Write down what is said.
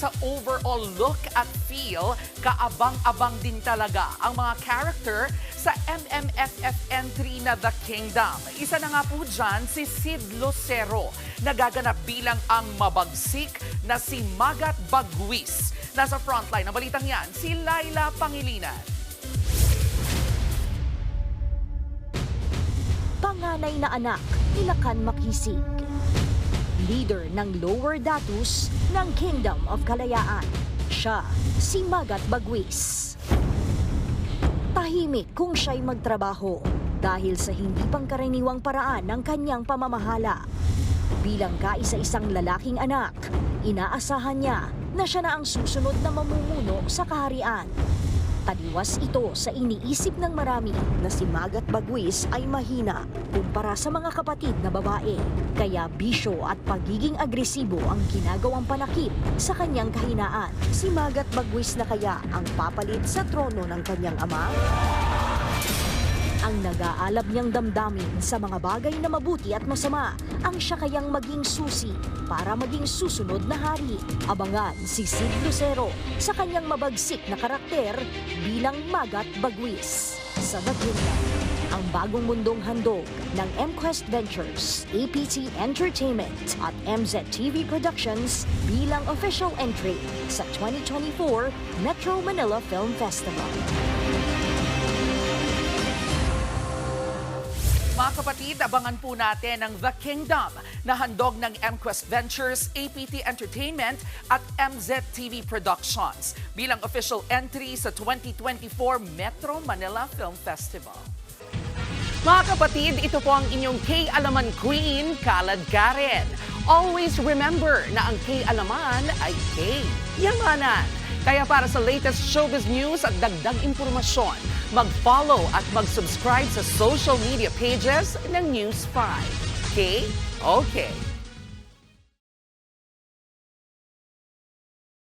sa overall look at feel, kaabang-abang din talaga ang mga character sa MMFFN3 na The Kingdom. Isa na nga po dyan si Sid Lucero, nagaganap bilang ang mabagsik na si Magat Bagwis. Nasa frontline ng balitang yan, si Laila Pangilinan. Panganay na anak ni Lakan Makisig. Leader ng Lower Datus ng Kingdom of Kalayaan. Siya, si Magat Bagwis. Tahimik kung siya'y magtrabaho dahil sa hindi pangkaraniwang paraan ng kanyang pamamahala. Bilang kaisa-isang lalaking anak, inaasahan niya na siya na ang susunod na mamumuno sa kaharian. Taliwas ito sa iniisip ng marami na si Magat Bagwis ay mahina kumpara sa mga kapatid na babae. Kaya bisyo at pagiging agresibo ang ginagawang panakip sa kanyang kahinaan. Si Magat Bagwis na kaya ang papalit sa trono ng kanyang ama? Ang nag-aalab niyang damdamin sa mga bagay na mabuti at masama, ang siya kayang maging susi para maging susunod na hari. Abangan si Sid Lucero sa kanyang mabagsik na karakter bilang Magat Bagwis. Sa The Kingdom, ang bagong mundong handog ng MQuest Ventures, APT Entertainment at MZTV Productions bilang official entry sa 2024 Metro Manila Film Festival. Mga kapatid, abangan po natin ang The Kingdom na handog ng MQuest Ventures, APT Entertainment at MZTV Productions bilang official entry sa 2024 Metro Manila Film Festival. Mga kapatid, ito po ang inyong K-Alaman Queen, Kalad Karen. Always remember na ang K-Alaman ay K-Yamanan. Kaya para sa latest showbiz news at dagdag impormasyon, mag-follow at mag-subscribe sa social media pages ng News 5. Okay?